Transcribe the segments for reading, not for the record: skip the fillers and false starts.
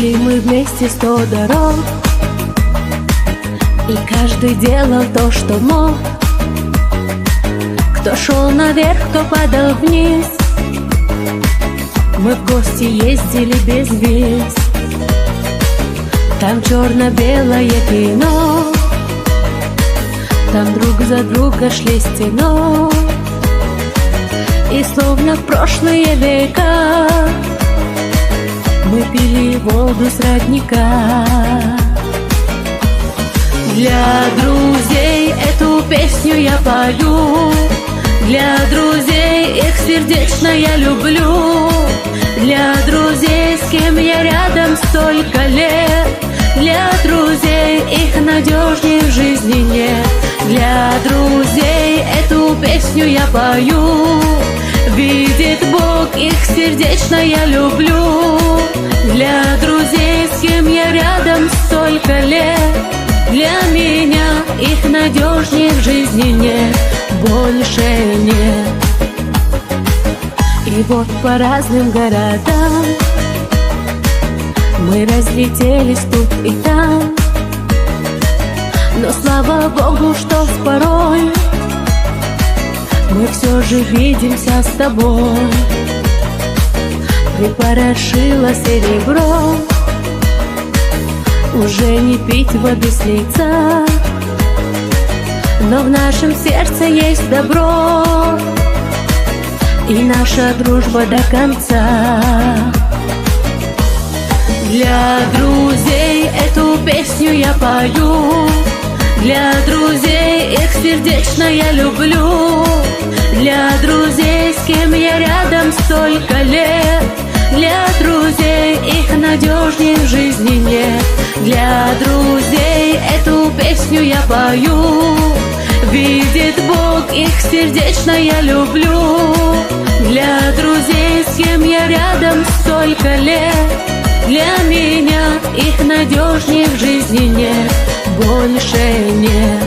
Прошли мы вместе 100 дорог, и каждый делал то, что мог. Кто шел наверх, кто падал вниз. Мы в гости ездили без виз. Там черно-белое кино, там друг за друга шли стеной. И словно в прошлые века мы пили воду с родника. Для друзей эту песню я пою, для друзей их сердечно я люблю, для друзей, с кем я рядом столько лет, для друзей их надежнее в жизни нет. Для друзей эту песню я пою, видит Бог, их сердечно я люблю, для друзей, с кем я рядом столько лет, для меня их надежнее в жизни нет, больше нет. И вот по разным городам мы разлетелись тут и там, но слава Богу, что порой мы все же видимся с тобой. Припорошило серебро, уже не пить воды с лица, но в нашем сердце есть добро, и наша дружба до конца. Для друзей эту песню я пою, для друзей их сердечно я люблю, для друзей, с кем я рядом столько лет, для друзей их надежнее в жизни нет. Для друзей эту песню я пою, видит Бог, их сердечно я люблю, для друзей, с кем я рядом столько лет, для меня их надежнее в жизни нет, больше нет.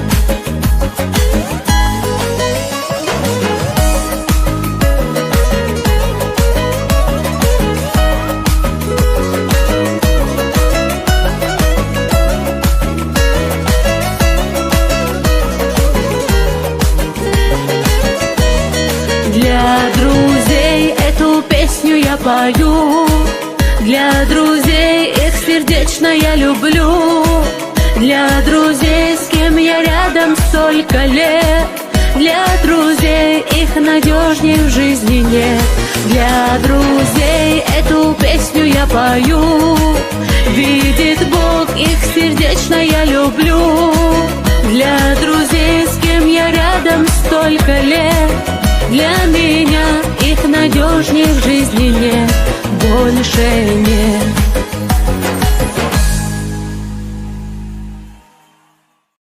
Для друзей эту песню я пою, для друзей их сердечно я люблю, для друзей, с кем я рядом столько лет, для друзей их надежнее в жизни нет. Для друзей эту песню я пою, видит Бог, их сердечно я люблю, для друзей, с кем я рядом столько лет, для меня их надежнее в жизни нет, больше нет.